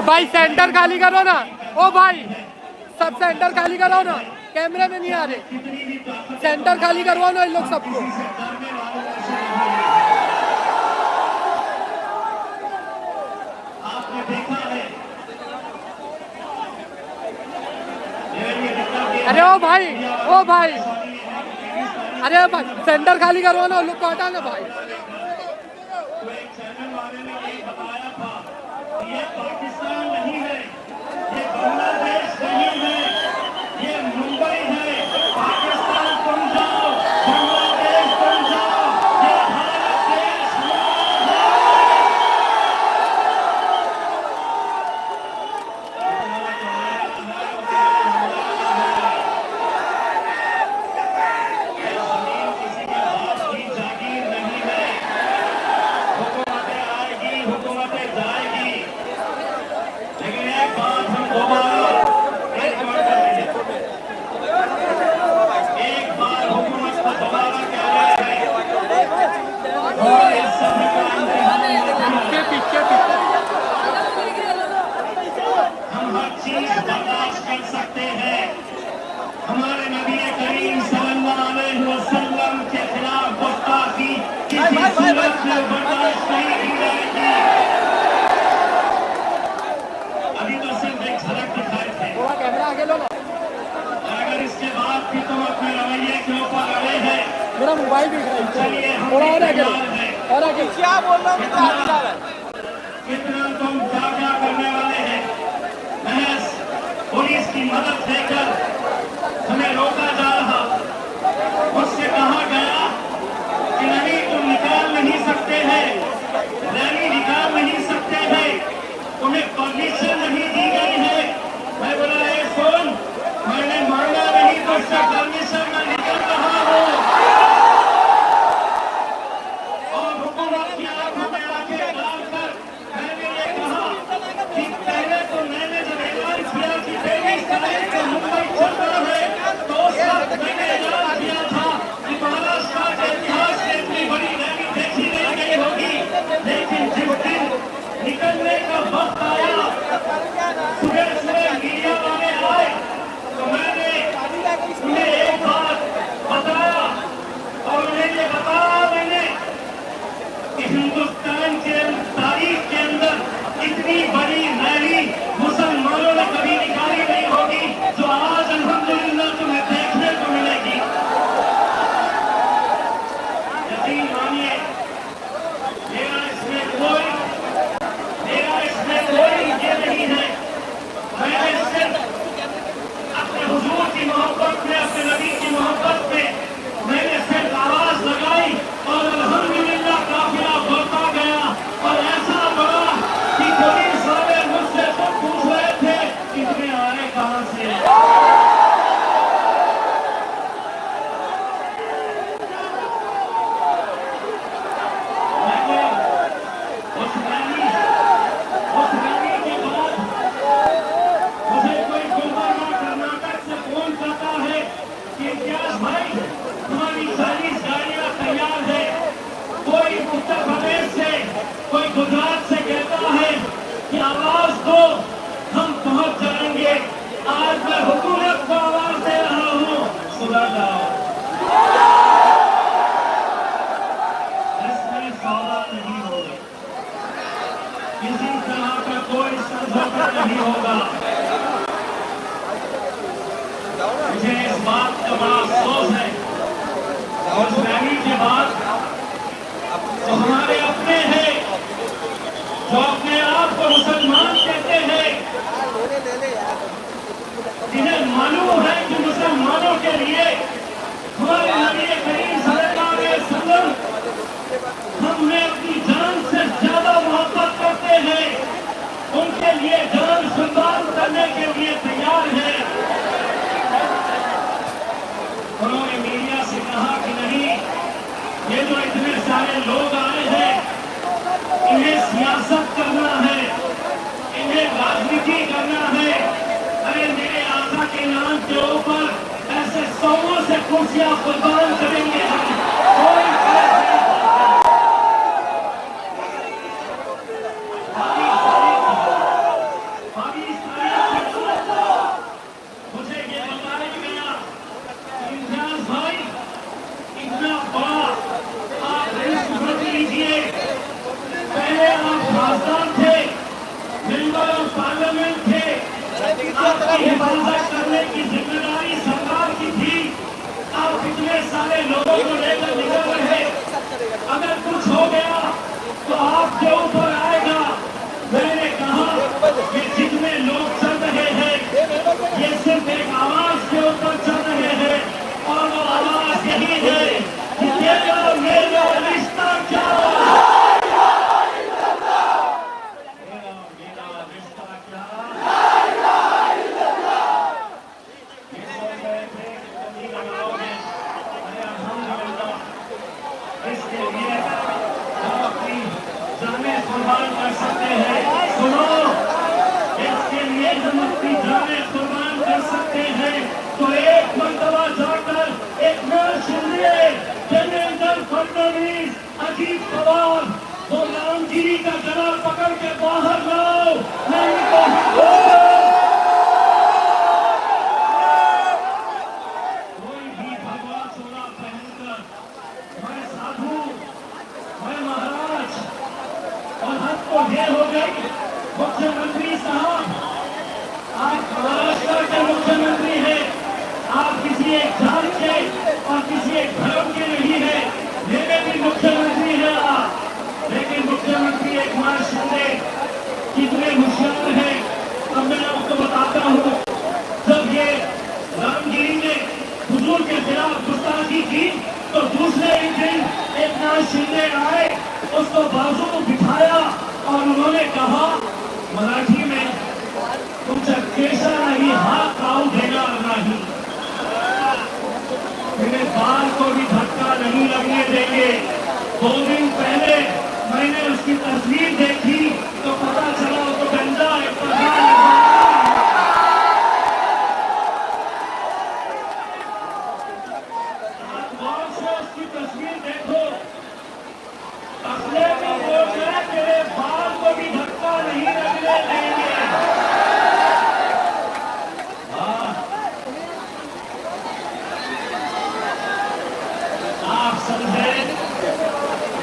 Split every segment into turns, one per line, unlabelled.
भाई सेंटर खाली करो ना। ओ भाई सब सेंटर खाली करो ना, कैमरे में नहीं आ रहे। सेंटर खाली करवाओ ना इन लोग सबको। अरे ओ भाई, ओ भाई, अरे भाई सेंटर खाली करवाना, लोग को हटाना भाई।
ये पाकिस्तान नहीं है, ये बांग्लादेश नहीं है, ये मुंबई है। पाकिस्तान तुम जाओ, बांग्लादेश तुम जाओ, ये भारत देश किसी के बाप की जागीर नहीं है। हुकूमतें आएगी, हुकूमतें जाएगी, लेकिन एक बात हम दोबारा एक बार हुकूमत को दोबारा कह रहे हैं और इस सभी का हम हर चीज बर्दाश्त कर सकते हैं। हमारे नबी करीम सल्लल्लाहु अलैहि वसल्लम के खिलाफ गुस्ताखी किसी सूरत में बर्दाश्त नहीं की जाएगी। अभी तो सिर्फ एक झलक दिखाए थे, अगर इसके बाद भी तुम अपने रवैये के ऊपर अड़े हैं,
मेरा मोबाइल दिख रहा है।
चलिए हम
और आगे
तैयार हैं।
और आगे क्या बोल रहा हूँ,
कितना तुम क्या करने वाले हैं। महज पुलिस की मदद लेकर हमें रोका जा रहा, मुझसे कहा गया कि नहीं तुम निकाल नहीं सकते हैं, रैली निकाल नहीं सकते हैं, तुम्हें परमिशन नहीं दी गई है। मैं बोला ए सुन, मैंने मांगा नहीं तुझसे परमिशन, मैं निकल रहा हूँ। और हुकूमत की आंखों में आंखें डालकर मैंने ये कहा कि पहले तो मैंने जब ऐलान किया कि 23 तारीख को मुंबई चलना है, तो उस वक्त मैंने ऐलान किया था कि महाराष्ट्र के इतिहास में इतनी बड़ी रैली देखी नहीं गई होगी। लेकिन जिस दिन निकलने का वक्त आया, सुबह सुबह मीडिया वाले आए, तो मैंने उन्हें एक बात बताया और उन्हें ये बताया मैंने कि हिंदुस्तान के तारीख के अंदर इतनी बड़ी रैली मुसलमानों ने कभी निकाली नहीं होगी जो आज अल्हम्दुलिल्लाह तुम्हें देखने को मिलेगी। यकीन मानिए, मेरा इसमें कोई ये नहीं है। मैंने सिर्फ अपने हुजूर की मोहब्बत में, अपने नबी की मोहब्बत में मैंने सिर्फ आवाज लगाई और अल्हम्दुलिल्लाह काफिला बढ़ता गया। और ऐसा बढ़ा कि पुलिस वाले मुझसे तो पूछ रहे थे कि तुम्हें आए कहां से। उस रैली के बाद मुझे कोई गुलबर्गा कर्नाटक से फोन करता है कि इम्तियाज भाई तुम्हारी 40 गाड़ियां तैयार है। कोई उत्तर प्रदेश से, कोई गुजरात से कहता है कि आवाज दो, हम पहुंच जाएंगे। आज मैं हुकूमत को आवाज दे रहा हूं, सुना जाओ। इसमें सौदा नहीं होगा, किसी तरह का कोई समझौता नहीं होगा। मुझे इस बात का बड़ा अफसोस है और उस रैली के बाद जो हमारे अपने हैं, जो अपने आप को मुसलमान कहते हैं, जिन्हें मालूम है कि मुसलमानों के लिए हमारे नबी करीम सल्लल्लाहु अलैहि वसल्लम हमें अपनी जान से ज्यादा मोहब्बत करते हैं, उनके लिए जान कुर्बान करने के लिए तैयार है। उन्होंने मीडिया से कहा कि नहीं, ये जो इतने सारे लोग आए हैं, इन्हें सियासत करना है, इन्हें राजनीति करना है। अरे मेरे आका के नाम के ऊपर ऐसे सौों से कुर्सियां कुर्बान करेंगे हम, कोई राजदान थे, मेंबर ऑफ पार्लियामेंट थे, आपकी हिफाजत करने की जिम्मेदारी सरकार की थी। आप इतने सारे लोगों को लेकर निकल रहे, अगर कुछ हो गया तो आपके ऊपर आएगा। मैंने कहा कि जितने लोग चल रहे हैं ये सिर्फ एक आवाज के ऊपर चल रहे हैं, और वो आवाज यही है कि तेरा मेरा रिश्ता क्या, तेरा मेरा रिश्ता क्या। ये सोच रहे थे कि तुम ही लगाओगे, अरे अल्हम्दुलिल्लाह, इसके लिए हम अपनी जानें कुर्बान कर सकते हैं। सुनो, इसके लिए हम अपनी जानें कुर्बान कर सकते हैं। तो एक मर्तबा जाकर एक नया शिंदे, देवेंद्र फडणवीस, अजीत पवार, वो रामगिरी का गला पकड़ के बाहर लाओ, नहीं तो कोई भी भगवा चोला पहनकर मैं साधु, मैं महाराज, और हद तो ढेर हो गई। मुख्यमंत्री साहब, आप महाराष्ट्र के मुख्यमंत्री हैं, आप किसी एक जात के और किसी एक धर्म के नहीं है, मेरे भी मुख्यमंत्री हैं आप, लेकिन मुख्यमंत्री एकनाथ शिंदे कितने होशियार हैं। अब मैं आपको बताता हूँ, जब ये रामगिरी ने हुजूर के खिलाफ गुस्ताखी की तो दूसरे ही दिन एकनाथ शिंदे आए, उसको बाजू को बिठाया और उन्होंने कहा मराठी में, तुमचा केशा नहीं, हाथ काऊ देणार नहीं, मेरे बाल को भी धक्का नहीं लगने देंगे। 2 दिन पहले मैंने उसकी तस्वीर देखी तो पता चला वो तो गंजा एक उसकी तस्वीर देखो, असले में बोल रहे तेरे बाल को भी धक्का नहीं लगने देंगे। आप समझे,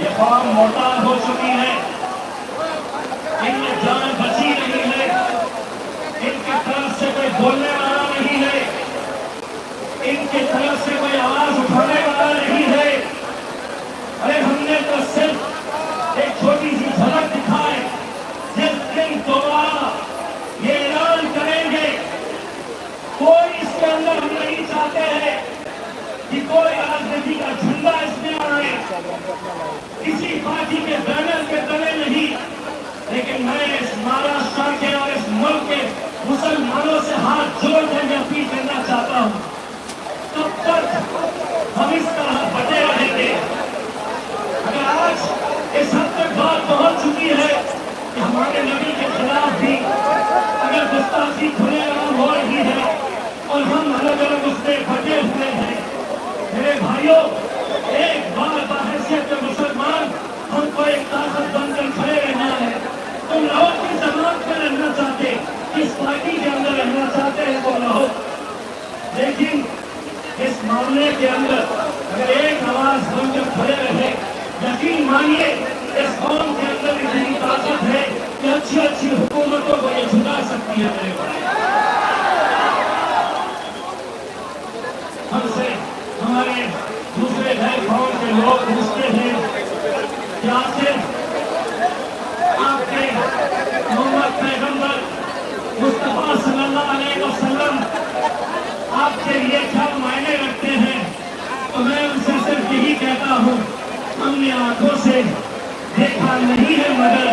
ये कौम मोटार हो चुकी है, इनमें जान बची नहीं है, इनकी तरफ से कोई बोलने वाला नहीं है, इनकी तरफ से कोई आवाज उठाने वाला नहीं है। अरे हमने तो सिर्फ एक छोटी सी झलक दिखाए, जिस दिन दोबारा ये ऐलान करेंगे, कोई इसके अंदर हम नहीं चाहते हैं कि कोई राजनीति का झंडा इसमें आए, किसी पार्टी के बैनर के तले नहीं, लेकिन मैं इस महाराष्ट्र के और इस मुल्क के मुसलमानों से हाथ जोड़ देकर अपील करना चाहता हूँ, तब तक हम इस तरह बटे रहेंगे। अगर आज इस हद तक बात पहुंच चुकी है कि हमारे नबी के खिलाफ भी अगर गुस्ताखी खुलेआम हो रही है और हम अलग अलग उसमें बटे हुए हैं, मेरे भाइयों, एक बार बाहैसियत के मुसलमान हमको एक ताकत बनकर खड़े रहना है। तुम रहो किस जमात में रहना चाहते, किस पार्टी के अंदर रहना चाहते हैं तो रहो, लेकिन इस मामले के अंदर अगर एक आवाज बनकर खड़े रहे, यकीन मानिए इस कौम के अंदर इतनी ताकत है कि अच्छी अच्छी हुकूमतों को ये झुका सकती है। मेरे भाई, हमसे हमारे दूसरे भाई कौम के लोग पूछते हैं क्या सिर्फ आपके मोहम्मद पैगंबर मुस्तफा सल्लल्लाहु अलैहि वसल्लम आपके लिए क्या मायने रखते हैं, तो मैं उनसे सिर्फ यही कहता हूँ, हमने आंखों से देखा नहीं है मगर,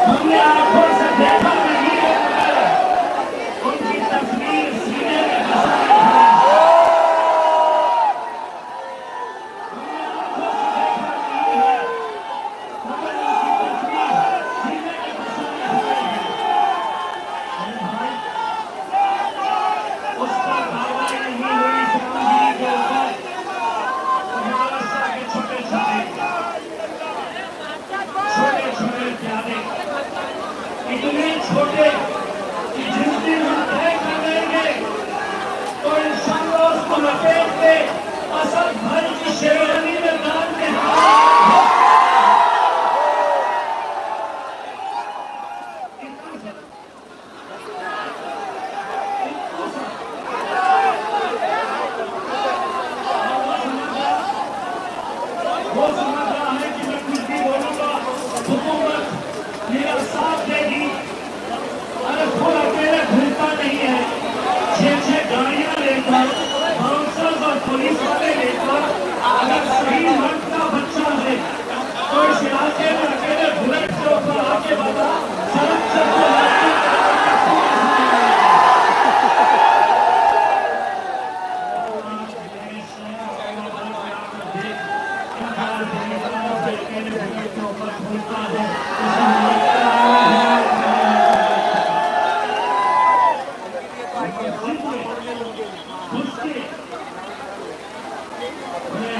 हमने आंखों से देखा नहीं है मगर उनकी तस्वीर सीने में बसाई है। हमने आंखों से देखा नहीं है मगर उनकी तस्वीर सीने में बसाई है। भाई, उस पर कार्रवाई नहीं हुई रामगिरी के ऊपर, महाराष्ट्र के छोटे छोटे प्यारे इतने छोटे कि जिस दिन हम तय कर देंगे तो इंशाअल्लाह उसको लपेट के असद भाई की शेरवानी में डाल के आपके बता सड़क से जो लड़की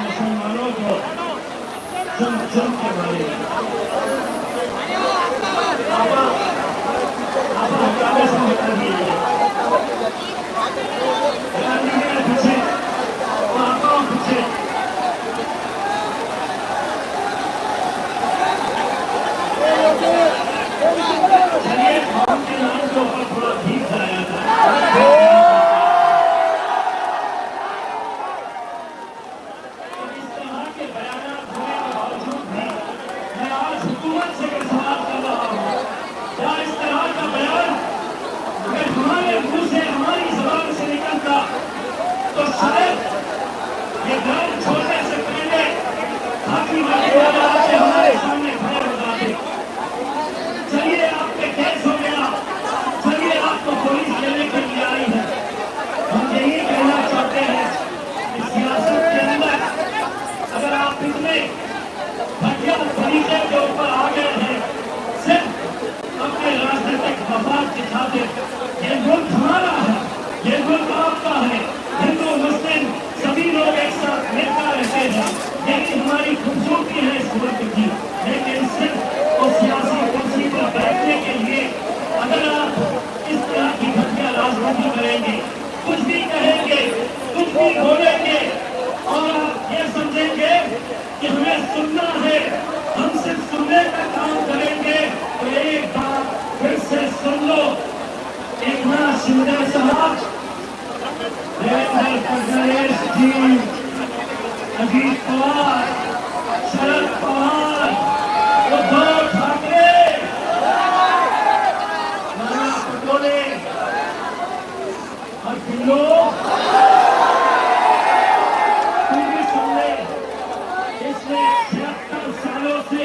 मुसलमानों को चुन के मारे थोड़ा ठीक कराया था तो शायद ये घर छोड़ने से पहले हाथी वाले हमारे सामने खड़े हो जाते। चलिए आप पे केस हो गया, चलिए आपको पुलिस लेने के लिए आई है। हम यही कहना चाहते हैं कि सियासत के अंदर अगर आप इतने घटिया तरीके के ऊपर आ गए हैं, सिर्फ अपने राजनीतिक मफाद के खातिर, ये मुल्क हमारा है, ये मुल्क आपका है। हिंदू मुस्लिम सभी लोग एक साथ मिलकर रहते हैं, लेकिन हमारी खूबसूरती है इस मुल्क की। लेकिन सिर्फ उस सियासी कुर्सी पर बैठने के लिए अगर आप इस तरह की घटिया राजनीति करेंगे, कुछ भी कहेंगे, कुछ भी बोलेंगे और आप ये समझेंगे कि हमें सुनना है, हम सिर्फ सुनने का काम करेंगे, तो एक बार फिर से सुन लो। एकनाथ शिंदे साहब, देवेंद्र फडणवीस जी, अजीत पवार, शरद पवार, उद्धव ठाकरे, नाना पटोले और ढिल्लो, तुम भी सुन ले। पिछले 76 सालों से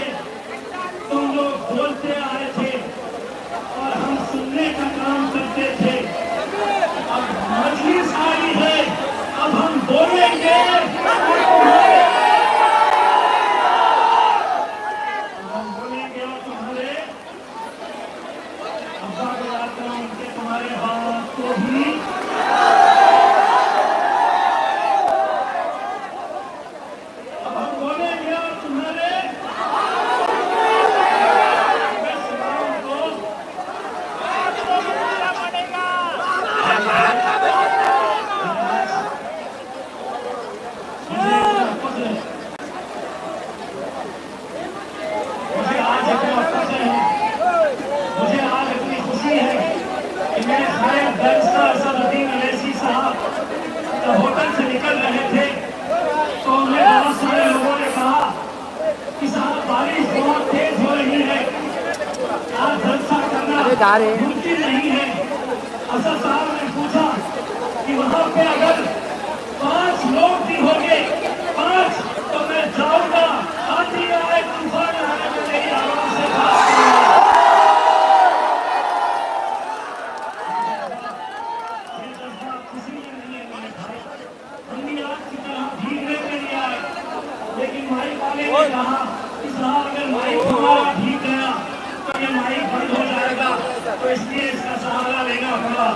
तुम लोग बोलते आए थे और हम सुनने का काम करते थे। अब मजलिस आई है, अब हम बोलेंगे, और तुम्हारे अब्बा को याद करो, उनके तुम्हारे बाप को भी अब हम बोलेंगे और तुम्हारे होटल से निकल रहे थे तो उन्हें बहुत सारे लोगों ने कहा कि साहब बारिश बहुत तेज हो रही है, आज जलसा करना मुमकिन नहीं है। असद साहब ने पूछा कि वहां पे अगर 5 लोग भी होंगे, 5, तो मैं जाऊंगा, आंधी आए तूफान आए, मैं मेरी आवाज से लेकिन माइक वाले ने कहा कि साहब अगर माइक हमारा भीग गया तो ये माइक बंद हो जाएगा, तो इसलिए इसका सहारा लेना पड़ा।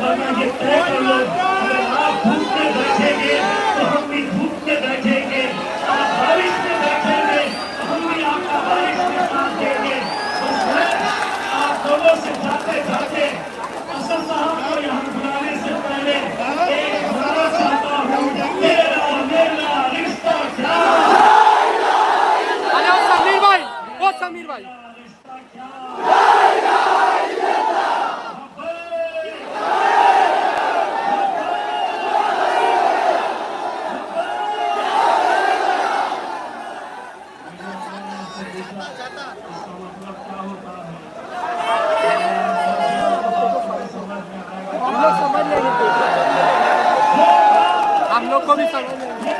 वरना ये तय कर लो, अगर आप धूप में बैठेंगे तो हम भी धूप में बैठेंगे, आप बारिश में बैठेंगे तो हम भी आपका बारिश में साथ देंगे। बस मैं आप दोनों से जाते जाते असद साहब को यहाँ बुलाने से पहले एक बताना चाहता हूँ, मेरा रिश्ता क्या
समीर भाई हम लोग को भी समझ लेंगे।